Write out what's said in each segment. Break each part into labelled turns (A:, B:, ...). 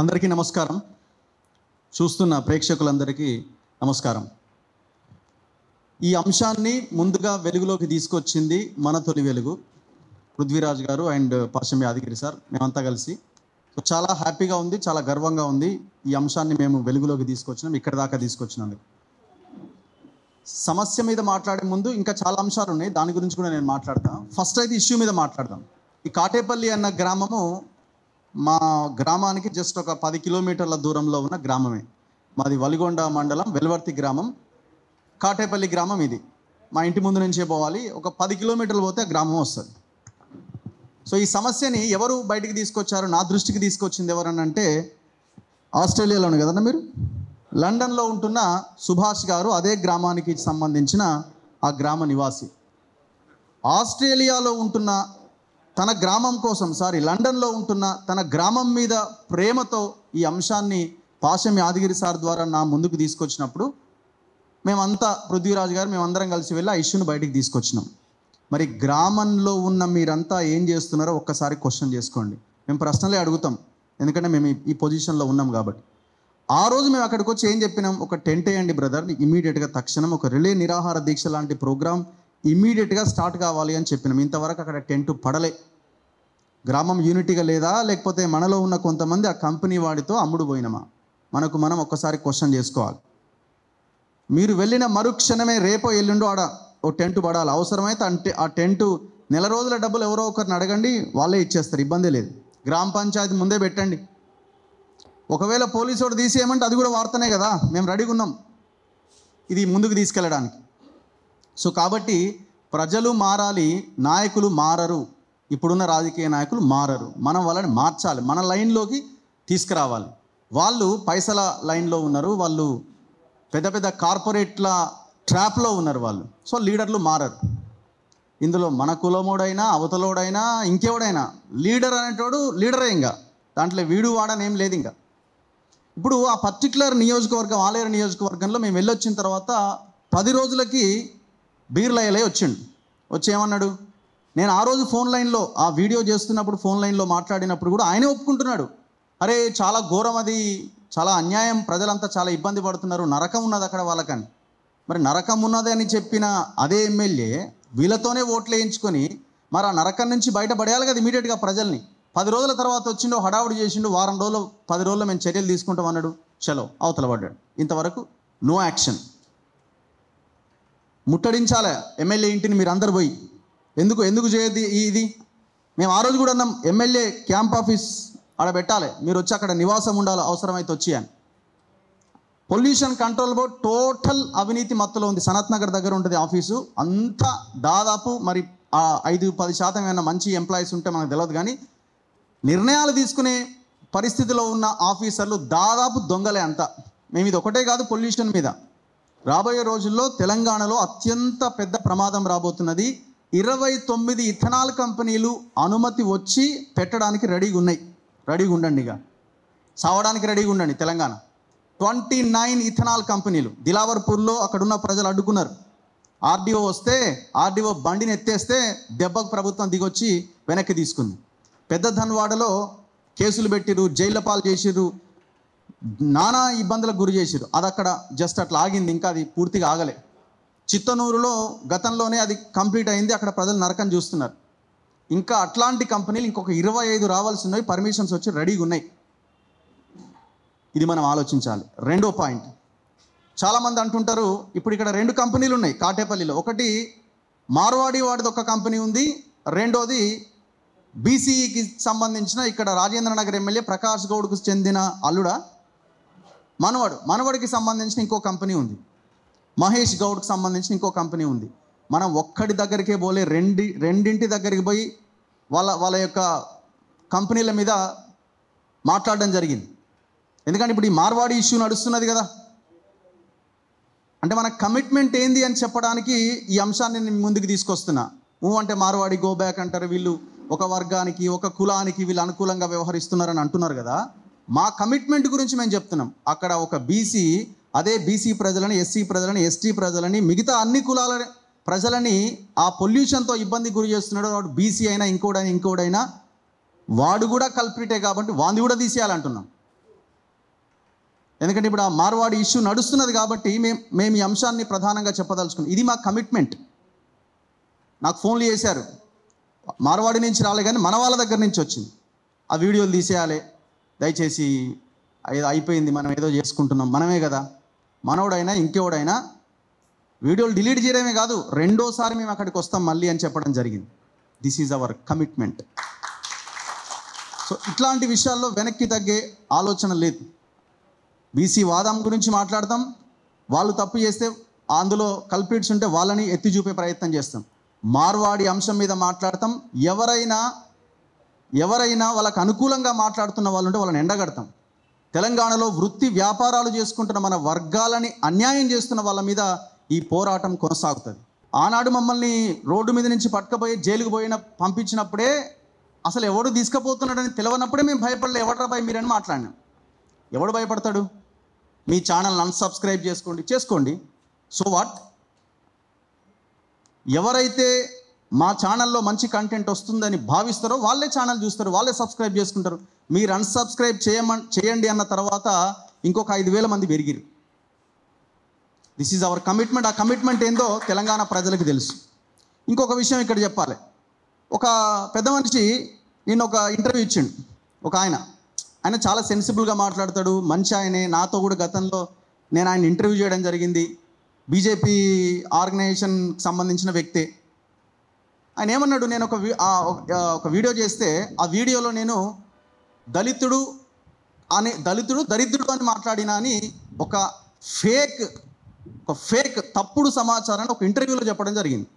A: అందరికీ నమస్కారం. చూస్తున్న ప్రేక్షకులందరికీ నమస్కారం. ఈ అంశాన్ని ముందుగా వెలుగులోకి తీసుకొచ్చింది మన తొలి వెలుగు పృథ్వీరాజ్ గారు అండ్ పాశం యాదగిరి సార్. మేమంతా కలిసి చాలా హ్యాపీగా ఉంది, చాలా గర్వంగా ఉంది. ఈ అంశాన్ని మేము వెలుగులోకి తీసుకొచ్చినాం, ఇక్కడ దాకా తీసుకొచ్చినందుకు. సమస్య మీద మాట్లాడే ముందు ఇంకా చాలా అంశాలు ఉన్నాయి, దాని గురించి కూడా నేను మాట్లాడతాను. ఫస్ట్ అయితే ఇష్యూ మీద మాట్లాడదాం. ఈ కాటేపల్లి అన్న గ్రామము మా గ్రామానికి జస్ట్ ఒక 10 కిలోమీటర్ల దూరంలో ఉన్న గ్రామమే. మాది వలిగొండ మండలం వెల్వర్తి గ్రామం, కాటేపల్లి గ్రామం. ఇది మా ఇంటి ముందు నుంచే పోవాలి, ఒక 10 కిలోమీటర్లు పోతే గ్రామం వస్తుంది. సో ఈ సమస్యని ఎవరు బయటికి తీసుకొచ్చారు, నా దృష్టికి తీసుకొచ్చింది ఎవరనంటే ఆస్ట్రేలియాలోనే కదన్నా మీరు, లండన్లో ఉంటున్న సుభాష్ గారు, అదే గ్రామానికి సంబంధించిన ఆ గ్రామ నివాసి. ఆస్ట్రేలియాలో ఉంటున్న తన గ్రామం కోసం, లండన్లో ఉంటున్న తన గ్రామం మీద ప్రేమతో ఈ అంశాన్ని పాశం యాదగిరి సార్ ద్వారా నా ముందుకు తీసుకొచ్చినప్పుడు మేమంతా, పృథ్వీరాజ్ గారు, మేమందరం కలిసి వెళ్ళి ఆ ఇష్యూని బయటికి తీసుకొచ్చినాం. మరి గ్రామంలో ఉన్న మీరంతా ఏం చేస్తున్నారో ఒక్కసారి క్వశ్చన్ చేసుకోండి. మేము ప్రశ్నలే అడుగుతాం, ఎందుకంటే మేము ఈ పొజిషన్లో ఉన్నాం కాబట్టి. ఆ రోజు మేము అక్కడికి వచ్చి ఏం చెప్పినాం, ఒక టెంట్ వేయండి బ్రదర్, ఇమీడియట్గా తక్షణం ఒక రిలే నిరాహార దీక్ష లాంటి ప్రోగ్రామ్ ఇమీడియట్గా స్టార్ట్ కావాలి అని చెప్పినాం. ఇంతవరకు అక్కడ టెంట్ పడలే. గ్రామం యూనిటీగా లేదా, లేకపోతే మనలో ఉన్న కొంతమంది ఆ కంపెనీ వాడితో అమ్ముడు పోయినమా? మనకు మనం ఒక్కసారి క్వశ్చన్ చేసుకోవాలి. మీరు వెళ్ళిన మరుక్షణమే రేపో ఎల్లుండో ఆడ ఓ టెంట్ పడాలి. అవసరమైతే ఆ టెంటు నెల రోజుల డబ్బులు ఎవరో ఒకరిని అడగండి, వాళ్ళే ఇచ్చేస్తారు, ఇబ్బంది లేదు. గ్రామ పంచాయతీ ముందే పెట్టండి. ఒకవేళ పోలీసు వాడు తీసేయమంటే అది కూడా వార్తనే కదా, మేము రెడీగా ఉన్నాం ఇది ముందుకు తీసుకెళ్ళడానికి. సో కాబట్టి ప్రజలు మారాలి, నాయకులు మారరు. ఇప్పుడున్న రాజకీయ నాయకులు మారరు. మనం వాళ్ళని మార్చాలి, మన లైన్లోకి తీసుకురావాలి. వాళ్ళు పైసల లైన్లో ఉన్నారు, వాళ్ళు పెద్ద పెద్ద కార్పొరేట్ల ట్రాప్లో ఉన్నారు వాళ్ళు. సో లీడర్లు మారరు. ఇందులో మన కులమోడైనా, అవతలోడైనా, ఇంకెవడైనా లీడర్ అనేటోడు లీడరే. ఇంకా దాంట్లో వీడు వాడనేం లేదు. ఇంకా ఇప్పుడు ఆ పర్టికులర్ నియోజకవర్గం, ఆలేరు నియోజకవర్గంలో మేము వెళ్ళొచ్చిన తర్వాత 10 రోజులకి బీర్లయ్యలే వచ్చి ఏమన్నాడు, నేను ఆ రోజు ఫోన్ లైన్లో ఆ వీడియో చేస్తున్నప్పుడు ఫోన్ లైన్లో మాట్లాడినప్పుడు కూడా ఆయనే ఒప్పుకుంటున్నాడు, అరే చాలా ఘోరం, అది చాలా అన్యాయం, ప్రజలంతా చాలా ఇబ్బంది పడుతున్నారు, నరకం ఉన్నది అక్కడ వాళ్ళకని. మరి నరకం ఉన్నది అని చెప్పిన అదే ఎమ్మెల్యే వీళ్ళతోనే ఓట్లు వేయించుకొని మరి ఆ నరకం నుంచి బయటపడేయాలి కదా ఇమీడియట్గా ప్రజల్ని. 10 రోజుల తర్వాత వచ్చిండో, హడావుడి చేసిండు, వారం రోజులు 10 రోజుల్లో మేము చర్యలు తీసుకుంటాం అన్నాడు, చలో అవతల పడ్డాడు. ఇంతవరకు నో యాక్షన్. ముట్టడించాలి ఎమ్మెల్యే ఇంటిని మీరు అందరు పోయి. ఎందుకు చేయదు ఇది? మేము ఆ రోజు కూడా అన్నాం, ఎమ్మెల్యే క్యాంప్ ఆఫీస్ ఆడ పెట్టాలి, మీరు వచ్చి అక్కడ నివాసం ఉండాలి అవసరమైతే వచ్చి అని. పొల్యూషన్ కంట్రోల్ బోర్డ్ టోటల్ అవినీతి మత్తులో ఉంది. సనత్ నగర్ దగ్గర ఉంటుంది ఆఫీసు. అంతా దాదాపు మరి 5-10% ఏమైనా మంచి ఎంప్లాయీస్ ఉంటే మనకు తెలియదు, కానీ నిర్ణయాలు తీసుకునే పరిస్థితిలో ఉన్న ఆఫీసర్లు దాదాపు దొంగలే అంతా. మేము ఇది ఒకటే కాదు, పొల్యూషన్ మీద రాబోయే రోజుల్లో తెలంగాణలో అత్యంత పెద్ద ప్రమాదం రాబోతున్నది. 29 ఇథనాల్ కంపెనీలు అనుమతి వచ్చి పెట్టడానికి రెడీగా ఉన్నాయి. రెడీగా ఉండండి, ఇక సావడానికి రెడీగా ఉండండి. తెలంగాణ 29 ఇథనాల్ కంపెనీలు. దిలావర్పూర్లో అక్కడున్న ప్రజలు అడ్డుకున్నారు. ఆర్డీఓ వస్తే, ఆర్డీఓ బండిని ఎత్తేస్తే దెబ్బకు ప్రభుత్వం దిగొచ్చి వెనక్కి తీసుకుంది. పెద్ద ధన్వాడలో కేసులు పెట్టిరు, జైళ్ళ పాలు చేసిరు, నానా ఇబ్బందులకు గురి చేసిరు. అది అక్కడ జస్ట్ అట్లా ఆగింది, ఇంకా అది పూర్తిగా ఆగలే. చిత్తనూరులో గతంలోనే అది కంప్లీట్ అయింది, అక్కడ ప్రజలు నరకం చూస్తున్నారు. ఇంకా అట్లాంటి కంపెనీలు ఇంకొక 25 రావాల్సి ఉన్నాయి, పర్మిషన్స్ వచ్చి రెడీగా ఉన్నాయి. ఇది మనం ఆలోచించాలి. రెండో పాయింట్, చాలామంది అంటుంటారు, ఇప్పుడు ఇక్కడ 2 కంపెనీలు ఉన్నాయి కాటేపల్లిలో. ఒకటి మార్వాడి వాడిది ఒక కంపెనీ ఉంది, రెండోది బీసీకి సంబంధించిన ఇక్కడ రాజేంద్రనగర్ ఎమ్మెల్యే ప్రకాష్ గౌడ్కు చెందిన అల్లుడా మనవడికి సంబంధించిన ఇంకో కంపెనీ ఉంది, మహేష్ గౌడ్కి సంబంధించిన ఇంకో కంపెనీ ఉంది. మనం ఒక్కడి దగ్గరికే పోలే, రెండింటి దగ్గరికి పోయి వాళ్ళ యొక్క కంపెనీల మీద మాట్లాడడం జరిగింది. ఎందుకంటే ఇప్పుడు ఈ మార్వాడి ఇష్యూ నడుస్తున్నది కదా, అంటే మన కమిట్మెంట్ ఏంది అని చెప్పడానికి ఈ అంశాన్ని నేను ముందుకు తీసుకొస్తున్నా. అంటే మార్వాడి గో బ్యాక్ అంటారు, వీళ్ళు ఒక వర్గానికి, ఒక కులానికి వీళ్ళు అనుకూలంగా వ్యవహరిస్తున్నారని అంటున్నారు కదా. మా కమిట్మెంట్ గురించి మేము చెప్తున్నాం. అక్కడ ఒక బీసీ, అదే బీసీ ప్రజలని, ఎస్సీ ప్రజలని, ఎస్టీ ప్రజలని, మిగతా అన్ని కులాల ప్రజలని ఆ పొల్యూషన్తో ఇబ్బంది గురి చేస్తున్నాడు. వాడు బీసీ అయినా ఇంకోడైనా వాడు కూడా కల్ప్రిటే, కాబట్టి వాడిని కూడా తీసేయాలంటున్నాం. ఎందుకంటే ఇప్పుడు ఆ మార్వాడి ఇష్యూ నడుస్తున్నది కాబట్టి మేము ఈ అంశాన్ని ప్రధానంగా చెప్పదలుచుకున్నాం. ఇది మా కమిట్మెంట్. నాకు ఫోన్లు చేశారు, మార్వాడి నుంచి రాలే కానీ మన వాళ్ళ దగ్గర నుంచి వచ్చింది. ఆ వీడియోలు తీసేయాలి దయచేసి, ఏదో అయిపోయింది, మనం ఏదో చేసుకుంటున్నాం, మనమే కదా, మనోడైనా ఇంకెవడైనా వీడియోలు డిలీట్ చేయడమే కాదు, రెండోసారి మేము అక్కడికి వస్తాం మళ్ళీ అని చెప్పడం జరిగింది. This is our commitment. So ఇట్లాంటి విషయాల్లో వెనక్కి తగ్గే ఆలోచన లేదు. బీసీ వాదం గురించి మాట్లాడతాం, వాళ్ళు తప్పు చేస్తే అందులో కల్పిట్స్ ఉంటే వాళ్ళని ఎత్తి చూపే ప్రయత్నం చేస్తాం. మార్వాడి అంశం మీద మాట్లాడతాం, ఎవరైనా వాళ్ళకు అనుకూలంగా మాట్లాడుతున్న వాళ్ళు ఉంటే వాళ్ళని ఎండగడతాం. తెలంగాణలో వృత్తి వ్యాపారాలు చేసుకుంటున్న మన వర్గాలని అన్యాయం చేస్తున్న వాళ్ళ మీద ఈ పోరాటం కొనసాగుతుంది. ఆనాడు మమ్మల్ని రోడ్డు మీద నుంచి పట్టుకపోయి జైలుకు పంపించినప్పుడే అసలు ఎవడు తీసుకుపోతున్నాడని తెలియనప్పుడే మేము భయపడలే. ఎవడరా భయ మీరని మాట్లాడినాం. ఎవడు భయపడతాడు? మీ ఛానల్ని అన్సబ్స్క్రైబ్ చేసుకోండి. So what? ఎవరైతే మా ఛానల్లో మంచి కంటెంట్ వస్తుందని భావిస్తారో వాళ్ళే ఛానల్ చూస్తారు, వాళ్ళే సబ్స్క్రైబ్ చేసుకుంటారు. మీరు అన్సబ్స్క్రైబ్ చేయండి అన్న తర్వాత ఇంకొక 5,000 మంది పెరిగిరు. This is our commitment. ఆ కమిట్మెంట్ ఏందో తెలంగాణ ప్రజలకు తెలుసు. ఇంకొక విషయం ఇక్కడ చెప్పాలి. ఒక పెద్ద మనిషి నేను ఒక ఇంటర్వ్యూ ఇచ్చిండు. ఒక ఆయన చాలా సెన్సిబుల్గా మాట్లాడతాడు, మంచి ఆయనే. నాతో కూడా గతంలో నేను ఆయన ఇంటర్వ్యూ చేయడం జరిగింది. బీజేపీ ఆర్గనైజేషన్కి సంబంధించిన వ్యక్తే. ఆయన ఏమన్నాడు, నేను ఒక వీడియో చేస్తే ఆ వీడియోలో నేను దళితుడు దరిద్రుడు అని మాట్లాడినా అని ఒక ఫేక్ తప్పుడు సమాచారాన్ని ఒక ఇంటర్వ్యూలో చెప్పడం జరిగింది.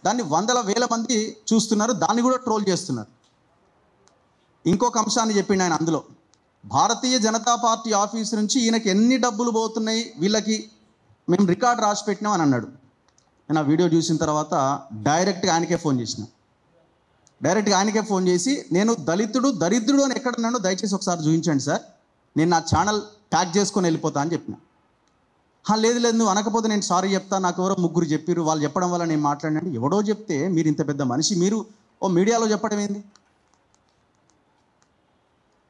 A: దాన్ని 100,000 మంది చూస్తున్నారు, దాన్ని కూడా ట్రోల్ చేస్తున్నారు. ఇంకొక అంశాన్ని చెప్పిండు ఆయన అందులో, భారతీయ జనతా పార్టీ ఆఫీస్ నుంచి ఈయనకి ఎన్ని డబ్బులు పోతున్నాయి వీళ్ళకి మేము రికార్డు రాసి పెట్టినాం అని అన్నాడు. నేను ఆ వీడియో చూసిన తర్వాత డైరెక్ట్గా ఆయనకే ఫోన్ చేసి నేను దరిద్రుడు అని ఎక్కడున్నానో దయచేసి ఒకసారి చూపించండి సార్, నేను నా ఛానల్ ట్యాగ్ చేసుకొని వెళ్ళిపోతా అని చెప్పిన. లేదు నువ్వు అనకపోతే నేను సారీ చెప్తా, నాకు ఎవరో 3 చెప్పారు, వాళ్ళు చెప్పడం వల్ల నేను మాట్లాడినంటే. ఎవడో చెప్తే మీరు ఇంత పెద్ద మనిషి, మీరు మీడియాలో చెప్పడం ఏంది?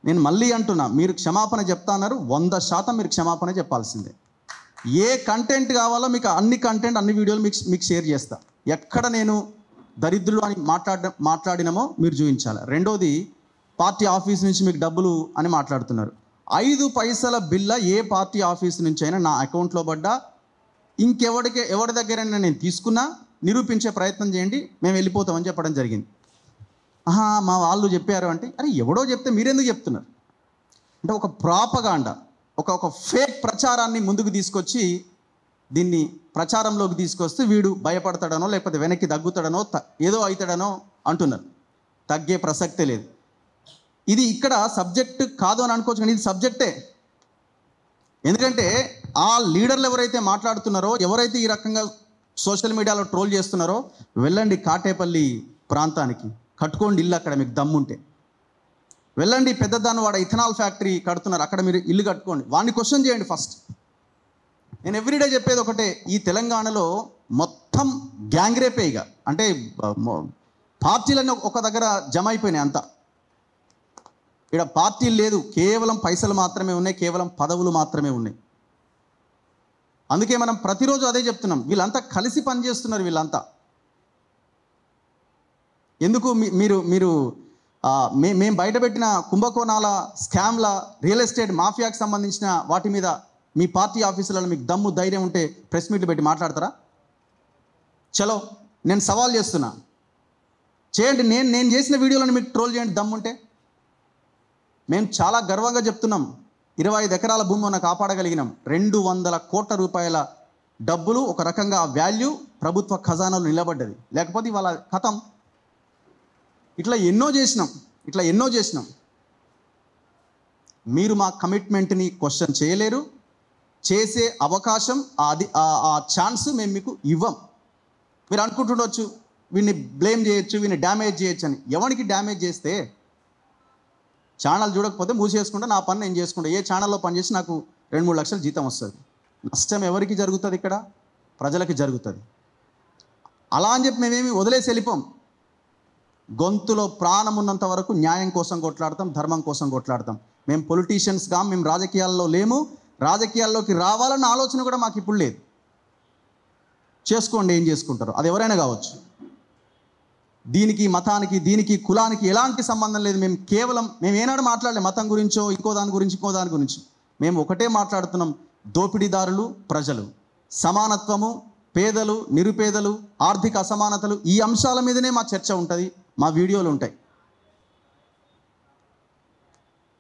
A: నేను మళ్ళీ అంటున్నా, మీరు క్షమాపణ చెప్తా అన్నారు, 100% మీరు క్షమాపణ చెప్పాల్సిందే. ఏ కంటెంట్ కావాలో మీకు అన్ని వీడియోలు మీకు షేర్ చేస్తా. ఎక్కడ నేను దరిద్రులు అని మాట్లాడినామో మీరు చూపించాలి. రెండోది, పార్టీ ఆఫీస్ నుంచి మీకు డబ్బులు అని మాట్లాడుతున్నారు. 5 పైసల బిల్ల ఏ పార్టీ ఆఫీస్ నుంచి అయినా నా అకౌంట్లో పడ్డా ఎవరి దగ్గరైనా నేను తీసుకున్నా నిరూపించే ప్రయత్నం చేయండి, మేము వెళ్ళిపోతామని చెప్పడం జరిగింది. మా వాళ్ళు చెప్పారు అంటే, అరే ఎవడో చెప్తే మీరెందుకు చెప్తున్నారు అంటే ఒక ప్రాపగాండా, ఒక ఫేక్ ప్రచారాన్ని ముందుకు తీసుకొచ్చి దీన్ని ప్రచారంలోకి తీసుకొస్తే వీడు భయపడతాడనో లేకపోతే వెనక్కి తగ్గుతాడనో ఏదో అవుతాడనో అంటున్నారు. తగ్గే ప్రసక్తే లేదు. ఇది ఇక్కడ సబ్జెక్టు కాదు అని అనుకోవచ్చు, కానీ ఇది సబ్జెక్టే. ఎందుకంటే ఆ లీడర్లు ఎవరైతే మాట్లాడుతున్నారో, ఎవరైతే ఈ రకంగా సోషల్ మీడియాలో ట్రోల్ చేస్తున్నారో, వెళ్ళండి కాటేపల్లి ప్రాంతానికి, కట్టుకోండి ఇల్లు అక్కడ మీకు దమ్ముంటే. వెళ్ళండి పెద్దదానివాడ ఇథనాల్ ఫ్యాక్టరీ కడుతున్నారు, అక్కడ మీరు ఇల్లు కట్టుకోండి, వాడిని క్వశ్చన్ చేయండి ఫస్ట్. నేను ఎవ్రీడే చెప్పేది ఒకటే, ఈ తెలంగాణలో మొత్తం గ్యాంగ్ రేపే. ఇక అంటే పార్టీలన్నీ ఒక దగ్గర జమ అయిపోయినాయి అంతా. ఇక్కడ పార్టీలు లేదు, కేవలం పైసలు మాత్రమే ఉన్నాయి, కేవలం పదవులు మాత్రమే ఉన్నాయి. అందుకే మనం ప్రతిరోజు అదే చెప్తున్నాం, వీళ్ళంతా కలిసి పనిచేస్తున్నారు. వీళ్ళంతా ఎందుకు మీరు మేము బయటపెట్టిన కుంభకోణాల, స్కామ్ల, రియల్ ఎస్టేట్ మాఫియాకి సంబంధించిన వాటి మీద మీ పార్టీ ఆఫీసులలో మీకు దమ్ము ధైర్యం ఉంటే ప్రెస్ మీట్లు పెట్టి మాట్లాడతారా? చలో, నేను సవాల్ చేస్తున్నా, చేయండి. నేను చేసిన వీడియోలను మీకు ట్రోల్ చేయండి దమ్ముంటే. మేము చాలా గర్వంగా చెప్తున్నాం, 25 ఎకరాల భూమి ఉన్న కాపాడగలిగినాం. 200 కోట్ల రూపాయల డబ్బులు, ఒక రకంగా వాల్యూ ప్రభుత్వ ఖజానాలో నిలబడ్డది. లేకపోతే ఇవాళ కథం. ఇట్లా ఎన్నో చేసినాం. మీరు మా కమిట్మెంట్ని క్వశ్చన్ చేయలేరు, చేసే అవకాశం ఆ ఛాన్స్ మేము మీకు ఇవ్వం. మీరు అనుకుంటుండొచ్చు వీడిని బ్లేమ్ చేయొచ్చు, వీడిని డ్యామేజ్ చేయొచ్చు అని. ఎవరికి డ్యామేజ్ చేస్తే ఛానల్ చూడకపోతే మూసేసుకుంటే నా పని నేను చేసుకుంటా. ఏ ఛానల్లో పనిచేసి నాకు 2-3 లక్షలు జీతం వస్తుంది. నష్టం ఎవరికి జరుగుతుంది? ఇక్కడ ప్రజలకి జరుగుతుంది. అలా అని చెప్పి మేమేమి వదిలేసి వెళ్ళిపోం. గొంతులో ప్రాణం ఉన్నంత వరకు న్యాయం కోసం కొట్లాడతాం, ధర్మం కోసం కొట్లాడతాం. మేము పొలిటీషియన్స్గా, మేము రాజకీయాల్లో లేము, రాజకీయాల్లోకి రావాలన్న ఆలోచన కూడా మాకు ఇప్పుడు లేదు. చేసుకోండి, ఏం చేసుకుంటారో, అది ఎవరైనా కావచ్చు. దీనికి మతానికి, దీనికి కులానికి ఎలాంటి సంబంధం లేదు. మేము ఏనాడు మాట్లాడలేదు మతం గురించో, ఇంకో దాని గురించి. మేము ఒకటే మాట్లాడుతున్నాం, దోపిడీదారులు, ప్రజలు, సమానత్వము, పేదలు, నిరుపేదలు, ఆర్థిక అసమానతలు, ఈ అంశాల మీదనే మా చర్చ ఉంటుంది, మా వీడియోలు ఉంటాయి.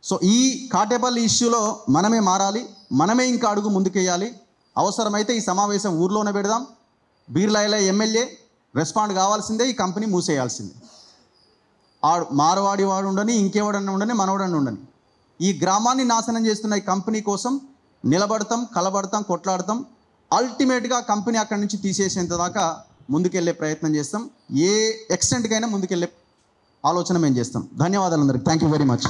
A: సో ఈ కాటేపల్లి ఇష్యూలో మనమే మారాలి, మనమే ఇంకా అడుగు ముందుకేయాలి. అవసరమైతే ఈ సమావేశం ఊర్లోనే పెడదాం. బీర్లాయిల ఎమ్మెల్యే రెస్పాండ్ కావాల్సిందే, ఈ కంపెనీ మూసేయాల్సిందే. మారవాడి వాడు ఉండని, ఇంకెవడన్నా ఉండని, మనవడన్నా ఉండని, ఈ గ్రామాన్ని నాశనం చేస్తున్న ఈ కంపెనీ కోసం నిలబడతాం, కలబడతాం, కొట్లాడతాం. అల్టిమేట్గా కంపెనీ అక్కడి నుంచి తీసేసేంత దాకా ముందుకెళ్ళే ప్రయత్నం చేస్తాం. ఏ ఎక్స్టెంట్కైనా ముందుకెళ్ళే ఆలోచన మేము చేస్తాం. ధన్యవాదాలు అందరికి. Thank you very much.